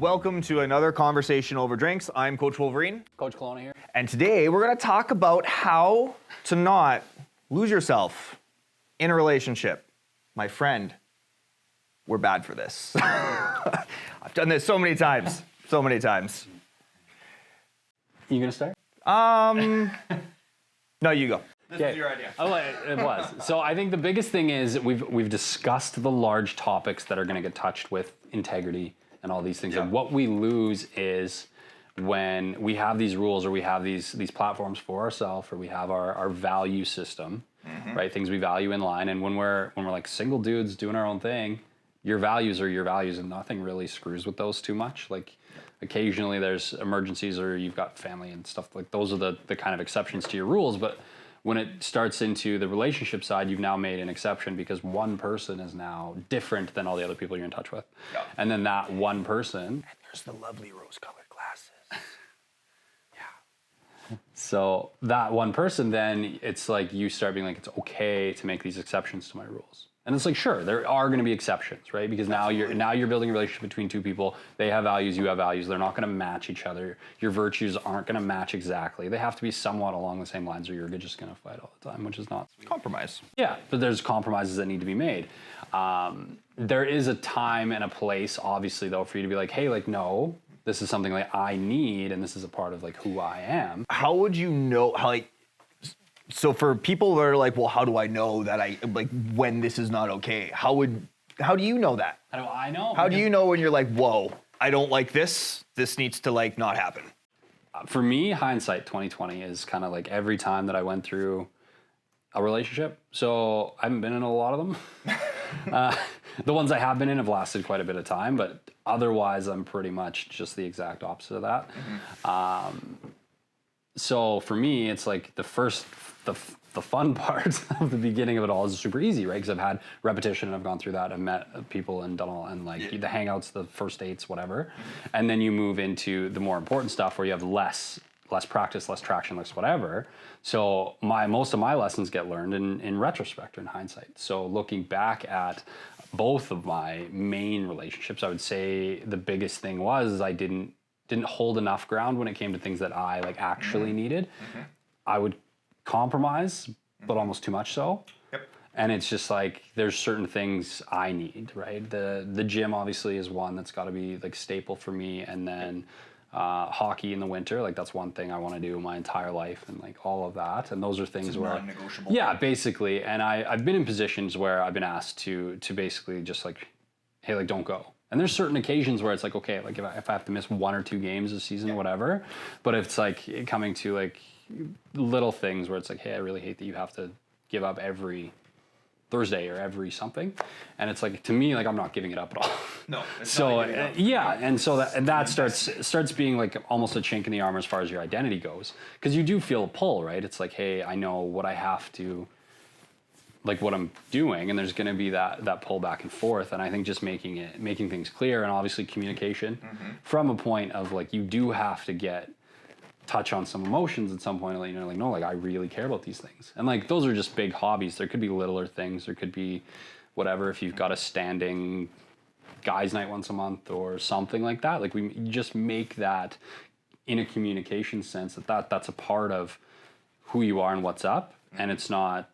Welcome to another conversation over drinks. I'm Coach Wolverine. Coach Kelowna here. And today we're going to talk about how to not lose yourself in a relationship. My friend, we're bad for this. I've done this so many times. You gonna start? No, you go. This is your idea. Oh, it was. So I think the biggest thing is we've discussed the large topics that are going to get touched with integrity and all these things. Yeah. And what we lose is when we have these rules or we have these platforms for ourselves or we have our value system, right? Things we value in line. And when we're like single dudes doing our own thing, your values are your values and nothing really screws with those too much. Like occasionally there's emergencies or you've got family and stuff like those are the kind of exceptions to your rules. But when it starts into the relationship side, you've now made an exception because one person is now different than all the other people you're in touch with. Yeah. And then that one person... And there's the lovely rose-colored glasses. Yeah. So that one person, then it's like you start being like, it's okay to make these exceptions to my rules. And it's like, sure, there are going to be exceptions, right? Because now you're building a relationship between two people. They have values, you have values. They're not going to match each other. Your virtues aren't going to match exactly. They have to be somewhat along the same lines or you're just going to fight all the time, which is not sweet. Compromise. Yeah, but there's compromises that need to be made. There is a time and a place, obviously, though, for you to be like, hey, like, no, this is something like I need and this is a part of like who I am. How would you know, so for people that are like, well, how do I know that when this is not okay? How do you know that? How do I know? How do you know when you're like, whoa, I don't like this. This needs to like not happen. For me, hindsight 2020 is kind of like every time that I went through a relationship. So I haven't been in a lot of them. The ones I have been in have lasted quite a bit of time, but otherwise I'm pretty much just the exact opposite of that. So for me, it's like the fun part of the beginning of it all is super easy, right? Because I've had repetition and I've gone through that. I've met people and done all, and like the hangouts, the first dates, whatever. And then you move into the more important stuff where you have less practice, less traction, less whatever. So most of my lessons get learned in retrospect or in hindsight. So looking back at both of my main relationships, I would say the biggest thing was I didn't hold enough ground when it came to things that I like actually needed. I would compromise, but almost too much so. Yep. And it's just like there's certain things I need, right? The gym obviously is one that's got to be like staple for me, and then hockey in the winter, like that's one thing I want to do my entire life, and like all of that. And those are things it's where non-negotiable. Yeah, basically. And I've been in positions where I've been asked to basically just like, hey, like don't go. And there's certain occasions where it's like, okay, like if I have to miss 1 or 2 games a season, whatever. But if it's like coming to like little things where it's like, hey, I really hate that you have to give up every Thursday or every something. And it's like, to me, like I'm not giving it up at all. No. It's So not yeah, and so that starts being like almost a chink in the armor as far as your identity goes. Because you do feel a pull, right? It's like, hey, I know what I have to, like what I'm doing, and there's going to be that pull back and forth. And I think just making things clear, and obviously communication from a point of like you do have to touch on some emotions at some point, like, you know, like no, like I really care about these things, and like those are just big hobbies. There could be littler things. There could be whatever. If you've got a standing guys' night once a month or something like that, like you just make that in a communication sense that's a part of who you are and what's up, and it's not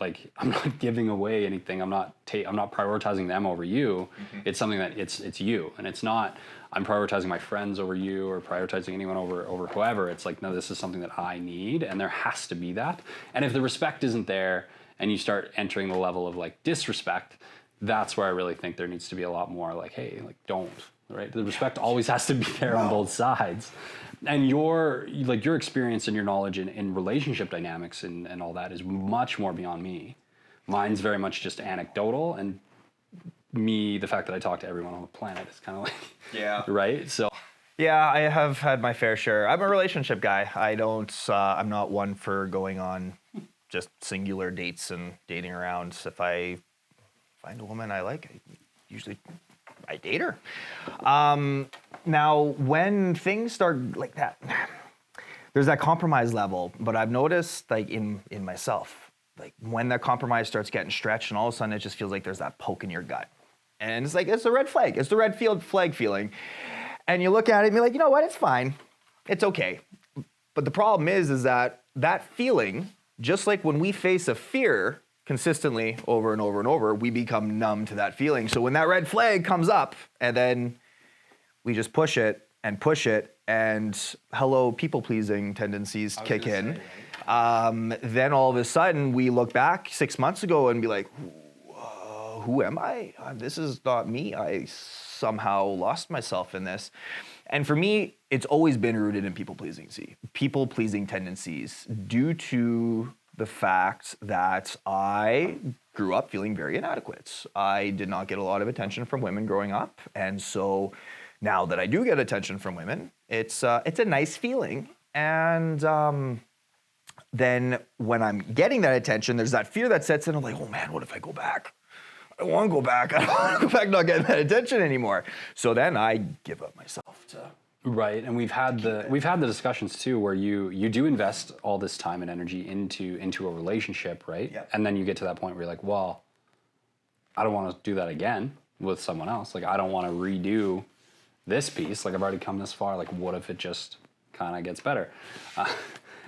like I'm not giving away anything. I'm not prioritizing them over you. It's something that it's you, and it's not I'm prioritizing my friends over you or prioritizing anyone over whoever. It's like, no, this is something that I need, and there has to be that. And if the respect isn't there and you start entering the level of like disrespect, that's where I really think there needs to be a lot more like, hey, like don't, right? The respect always has to be there on both sides. And your experience and your knowledge in relationship dynamics and all that is much more beyond me. Mine's very much just anecdotal, and me, the fact that I talk to everyone on the planet is kind of like, right? So Yeah, I have had my fair share. I'm a relationship guy. I'm not one for going on just singular dates and dating around. If I find a woman I like, I date her. Now, when things start like that, there's that compromise level, but I've noticed like in myself, like when that compromise starts getting stretched and all of a sudden it just feels like there's that poke in your gut. And it's like, it's a red flag. It's the red flag feeling. And you look at it and you're like, you know what? It's fine. It's okay. But the problem is that feeling, just like when we face a fear consistently over and over and over, we become numb to that feeling. So when that red flag comes up and then we just push it, and hello, people-pleasing tendencies kick in. Then all of a sudden, we look back 6 months ago and be like, who am I? This is not me. I somehow lost myself in this. And for me, it's always been rooted in people-pleasing tendencies due to the fact that I grew up feeling very inadequate. I did not get a lot of attention from women growing up, and so now that I do get attention from women, it's a nice feeling. And then when I'm getting that attention, there's that fear that sets in. I'm like, oh man, what if I go back? I don't want to go back. I don't want to go back not getting that attention anymore. So then I give up myself to... Right, and we've had the discussions too, where you do invest all this time and energy into a relationship, right? Yep. And then you get to that point where you're like, well, I don't want to do that again with someone else. Like, I don't want to redo this piece. Like, I've already come this far. Like, what if it just kind of gets better?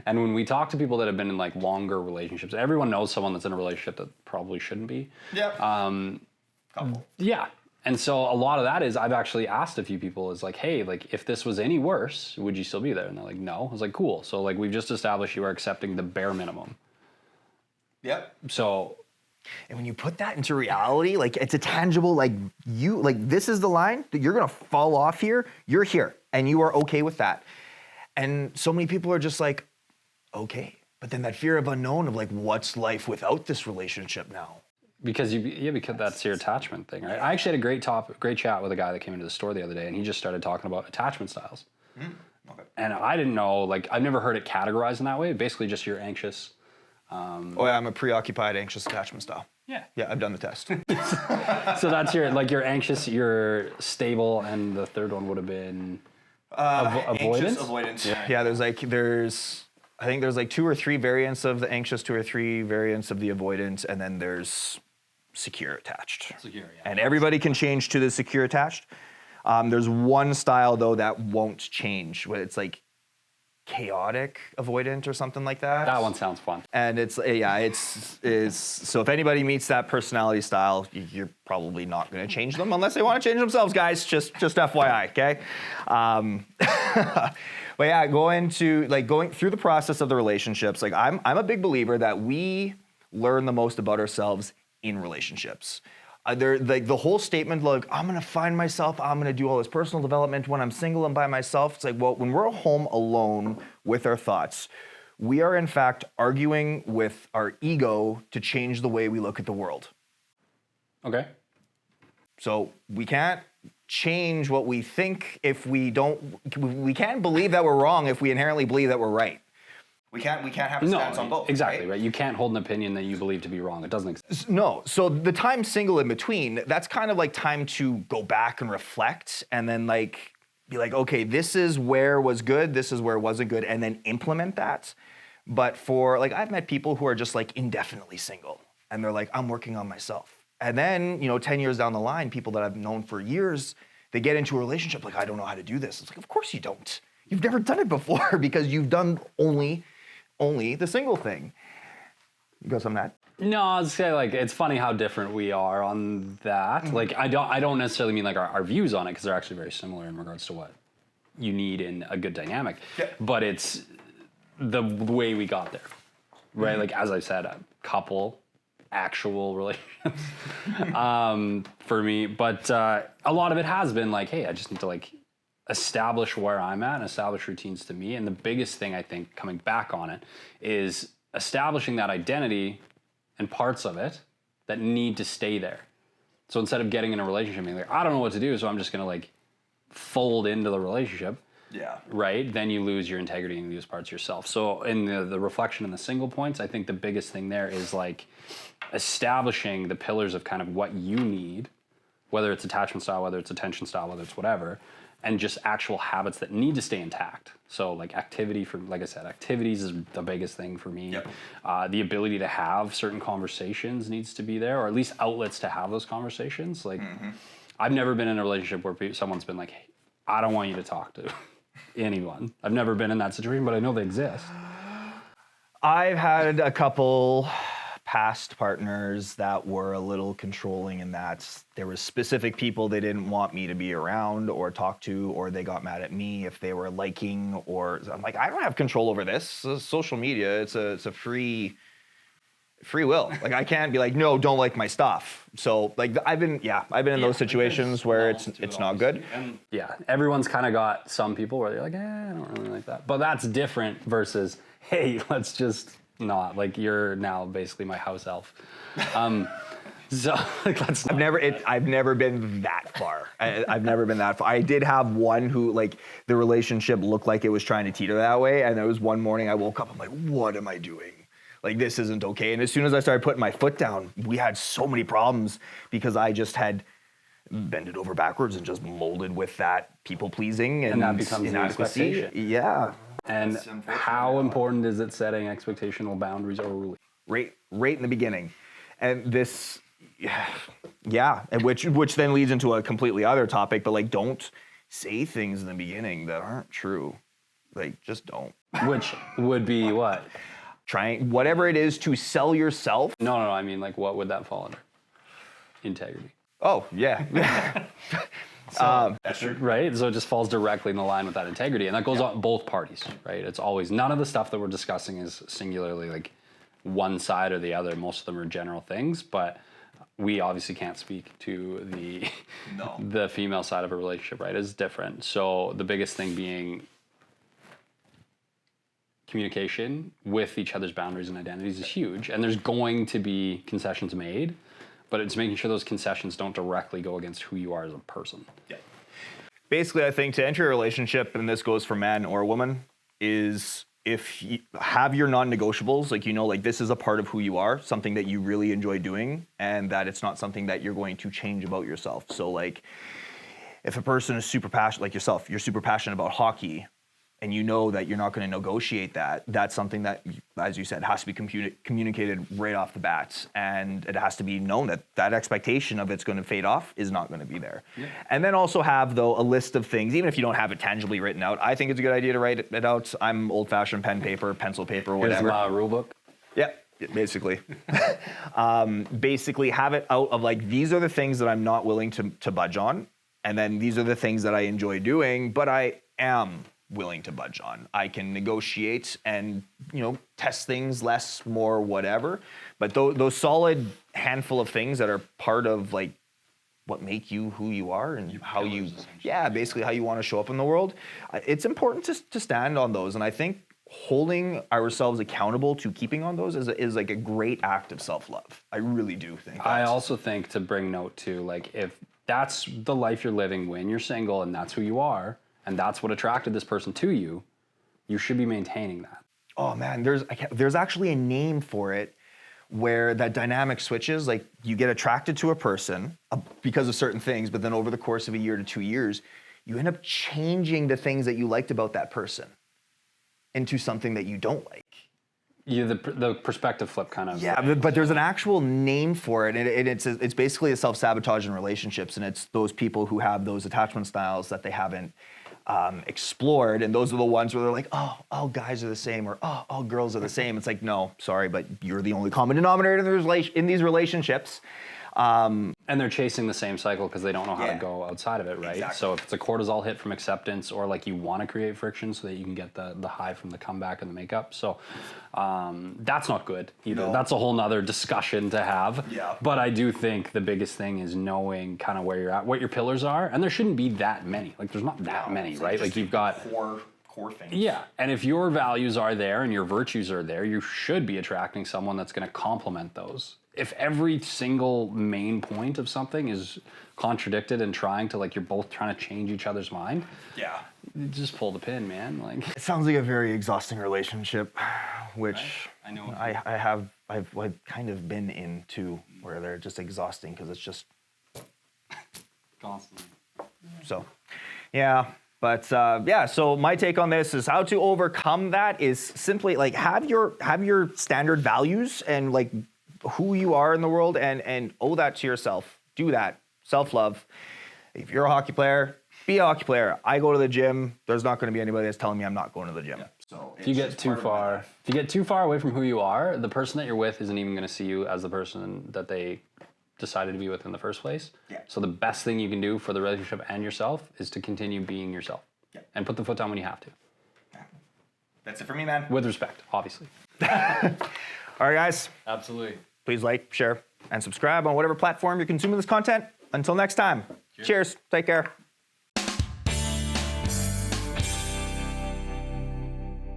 And when we talk to people that have been in like longer relationships, everyone knows someone that's in a relationship that probably shouldn't be. Yep. Couple. Yeah. And so a lot of that is, I've actually asked a few people, is like, hey, like, if this was any worse, would you still be there? And they're like, no. I was like, cool. So like, we've just established you are accepting the bare minimum. Yep. So... And when you put that into reality, like, it's a tangible, like, this is the line that you're gonna fall off here, you're here, and you are okay with that. And so many people are just like, okay. But then that fear of unknown of like, what's life without this relationship now? Because because that's your attachment thing, right? I actually had a great chat with a guy that came into the store the other day, and he just started talking about attachment styles. Okay. And I didn't know, like, I've never heard it categorized in that way. Basically just you're anxious. I'm a preoccupied, anxious attachment style. Yeah. Yeah, I've done the test. So that's you're anxious, you're stable, and the third one would have been avoidance? Avoidance. Yeah, there's I think there's like 2 or 3 variants of the anxious, 2 or 3 variants of the avoidant, and then there's secure attached. Secure, yeah. And everybody can change to the secure attached. There's one style though that won't change, where it's like chaotic avoidant or something like that. That one sounds fun. And it's so if anybody meets that personality style, you're probably not going to change them unless they want to change themselves, guys. Just FYI, okay? But yeah, going through the process of the relationships, like I'm a big believer that we learn the most about ourselves in relationships. Like the whole statement, like, I'm gonna find myself, I'm gonna do all this personal development when I'm single and by myself. It's like, well, when we're home alone with our thoughts, we are in fact arguing with our ego to change the way we look at the world. Okay. So we can't change what we think if we can't believe that we're wrong if we inherently believe that we're right. We can't have a stance on both. Exactly, right? You can't hold an opinion that you believe to be wrong. It doesn't exist. No. So the time single in between, that's kind of like time to go back and reflect and then like be like, okay, this is where was good, this is where wasn't good, and then implement that. But for like, I've met people who are just like indefinitely single and they're like, I'm working on myself. And then, 10 years down the line, people that I've known for years, they get into a relationship like, I don't know how to do this. It's like, of course you don't. You've never done it before because you've done only the single thing. You got something to add? No, I was say like it's funny how different we are on that. Mm-hmm. Like I don't necessarily mean like our views on it because they're actually very similar in regards to what you need in a good dynamic. Yeah. But it's the way we got there, right? Mm-hmm. Like as I said, a couple actual relationships for me, but a lot of it has been like, hey, I just need to like establish where I'm at and establish routines to me. And the biggest thing I think coming back on it is establishing that identity and parts of it that need to stay there. So instead of getting in a relationship being like, I don't know what to do, so I'm just gonna like fold into the relationship. Yeah. Right? Then you lose your integrity and you lose parts of yourself. So in the reflection and the single points, I think the biggest thing there is like establishing the pillars of kind of what you need whether it's attachment style, whether it's attention style, whether it's whatever, and just actual habits that need to stay intact. So like like I said, activities is the biggest thing for me. Yep. The ability to have certain conversations needs to be there, or at least outlets to have those conversations. Like I've never been in a relationship where someone's been like, hey, I don't want you to talk to anyone. I've never been in that situation, but I know they exist. I've had a couple past partners that were a little controlling in that there were specific people they didn't want me to be around or talk to, or they got mad at me if they were liking, or I'm like, I don't have control over this. This is social media. It's a free will. Like I can't be like, no, don't like my stuff. So like I've been in those situations where it's not good. And yeah, everyone's kind of got some people where they're like, I don't really like that. But that's different versus, hey, let's just not, like you're now basically my house elf. So like that's I've never been that far. I've never been that far. I did have one who like the relationship looked like it was trying to teeter that way, and there was one morning I woke up, I'm like, what am I doing? Like this isn't okay. And as soon as I started putting my foot down, we had so many problems because I just had bended over backwards and just molded with that people pleasing and that becomes an inadequacy. expectation. Yeah. And how important is it setting expectational boundaries early? Right in the beginning. And this, yeah, and which then leads into a completely other topic, but like don't say things in the beginning that aren't true. Like just don't. Which would be what? Trying whatever it is to sell yourself. No, I mean like what would that fall under? Integrity. Oh, yeah. That's true. Right? So it just falls directly in the line with that integrity. And that goes on both parties, right? It's always, none of the stuff that we're discussing is singularly like one side or the other. Most of them are general things, but we obviously can't speak to the female side of a relationship, right? It's different. So the biggest thing being communication with each other's boundaries and identities is huge. And there's going to be concessions made, but it's making sure those concessions don't directly go against who you are as a person. Yeah. Basically, I think to enter a relationship, and this goes for man or woman, is if you have your non-negotiables, like like this is a part of who you are, something that you really enjoy doing, and that it's not something that you're going to change about yourself. So like if a person is super passionate, like yourself, you're super passionate about hockey, and you know that you're not going to negotiate that, that's something that, as you said, has to be communicated right off the bat. And it has to be known that that expectation of it's going to fade off is not going to be there. Yeah. And then also have, though, a list of things, even if you don't have it tangibly written out. I think it's a good idea to write it out. I'm old-fashioned pen paper, pencil paper, whatever. Here's my rule book. Yeah, basically. Basically have it out of like, these are the things that I'm not willing to budge on. And then these are the things that I enjoy doing, but I am willing to budge on. I can negotiate and, test things less, more, whatever. But those solid handful of things that are part of like what make you who you are and how you, basically how you want to show up in the world. It's important to stand on those. And I think holding ourselves accountable to keeping on those is like a great act of self-love. I really do think that. I also think, to bring note to, like, if that's the life you're living when you're single and that's who you are, and that's what attracted this person to you, you should be maintaining that. Oh man, there's actually a name for it where that dynamic switches. Like you get attracted to a person because of certain things, but then over the course of a year to 2 years, you end up changing the things that you liked about that person into something that you don't like. Yeah, the perspective flip kind of. Yeah, but there's an actual name for it, and it's basically a self-sabotage in relationships, and it's those people who have those attachment styles that they haven't explored, and those are the ones where they're like, oh, all guys are the same, or oh, all girls are the same. It's like, no, sorry, but you're the only common denominator in these relationships. And they're chasing the same cycle because they don't know how to go outside of it, right? Exactly. So if it's a cortisol hit from acceptance, or like you want to create friction so that you can get the high from the comeback and the makeup. So that's not good either. No. That's a whole nother discussion to have. Yeah. But I do think the biggest thing is knowing kind of where you're at, what your pillars are. And there shouldn't be that many. Like there's not that many, right? Like you've got core things. Yeah, and if your values are there and your virtues are there, you should be attracting someone that's going to complement those. If every single main point of something is contradicted and you're both trying to change each other's mind, just pull the pin, man. Like it sounds like a very exhausting relationship, which I know I've kind of been into, where they're just exhausting because it's just Constantly. So, yeah. But so my take on this is how to overcome that is simply like have your standard values and like who you are in the world and owe that to yourself. Do that. Self-love. If you're a hockey player, be a hockey player. I go to the gym. There's not going to be anybody that's telling me I'm not going to the gym. Yeah. So if you get too far away from who you are, the person that you're with isn't even going to see you as the person that they decided to be with in the first place. Yeah. So the best thing you can do for the relationship and yourself is to continue being yourself. Yeah. And put the foot down when you have to. Yeah. That's it for me, man. With respect, obviously. All right, guys. Absolutely. Please like, share, and subscribe on whatever platform you're consuming this content. Until next time. Cheers. Take care.